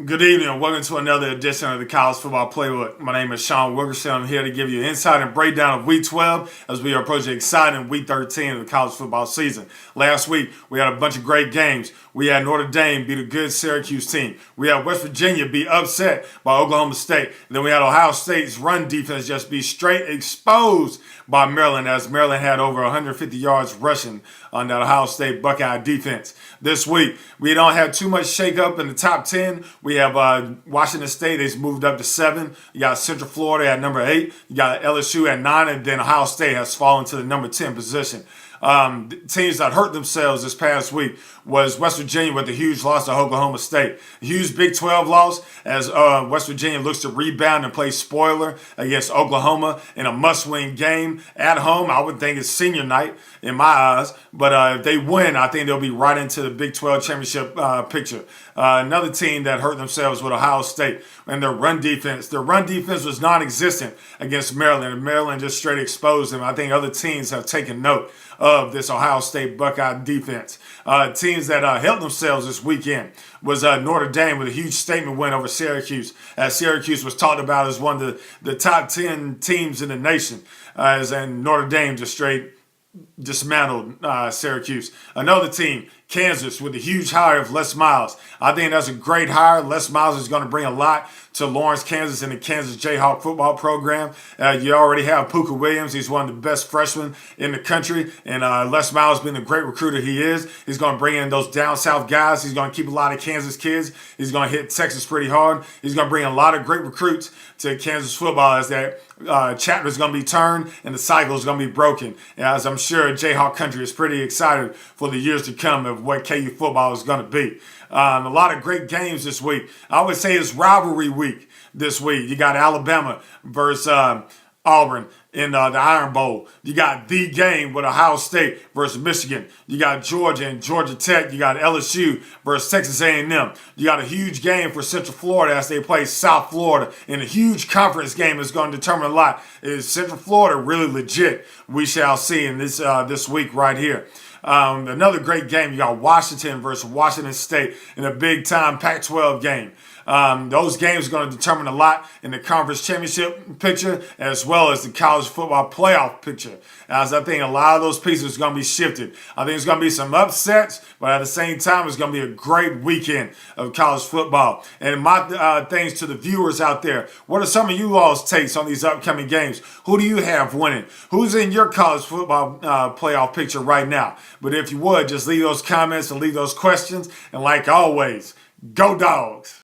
Good evening and welcome to another edition of the College Football Playbook. My name is Sean Wilkerson. I'm here to give you an insight and breakdown of Week 12 as we approach the exciting Week 13 of the college football season. Last week, we had a bunch of great games. We had Notre Dame beat a good Syracuse team. We had West Virginia be upset by Oklahoma State. And then we had Ohio State's run defense just be straight exposed by Maryland as Maryland had over 150 yards rushing on that Ohio State Buckeye defense. This week, we don't have too much shakeup in the top 10. We have Washington State. They've moved up to 7. You got Central Florida at number 8. You got LSU at 9. And then Ohio State has fallen to the number 10 position. Teams that hurt themselves this past week was West Virginia with a huge loss to Oklahoma State. A huge Big 12 loss as West Virginia looks to rebound and play spoiler against Oklahoma in a must-win game at home. I would think it's senior night in my eyes. But if they win, I think they'll be right into the Big 12 championship picture. Another team that hurt themselves with Ohio State and their run defense. Their run defense was non-existent against Maryland, and Maryland just straight exposed them. I think other teams have taken note of this Ohio State Buckeye defense. Teams that held themselves this weekend was Notre Dame with a huge statement win over Syracuse. Syracuse was talked about as one of the top 10 teams in the nation, and Notre Dame just straight dismantled Syracuse. Another team, Kansas, with a huge hire of Les Miles. I think that's a great hire. Les Miles is going to bring a lot to Lawrence, Kansas, and the Kansas Jayhawk football program. You already have Puka Williams. He's one of the best freshmen in the country. And Les Miles, being the great recruiter he is, he's going to bring in those down south guys. He's going to keep a lot of Kansas kids. He's going to hit Texas pretty hard. He's going to bring a lot of great recruits to Kansas football as that chapter is going to be turned and the cycle is going to be broken. As I'm sure Jayhawk country is pretty excited for the years to come of what KU football is going to be. A lot of great games this week. I would say it's rivalry week this week. You got Alabama versus Auburn in the Iron Bowl. You got the game with Ohio State versus Michigan. You got Georgia and Georgia Tech. You got LSU versus Texas A&M. You got a huge game for Central Florida as they play South Florida in a huge conference game that's going to determine a lot. Is Central Florida really legit? We shall see in this week right here. Another great game. You got Washington versus Washington State in a big-time Pac-12 game. Those games are going to determine a lot in the conference championship picture as well as the college football playoff picture. As I think a lot of those pieces are going to be shifted. I think it's going to be some upsets, but at the same time, it's going to be a great weekend of college football. And my things to the viewers out there, what are some of you all's takes on these upcoming games? Who do you have winning? Who's in your college football playoff picture right now? But if you would, just leave those comments and leave those questions. And like always, go Dogs!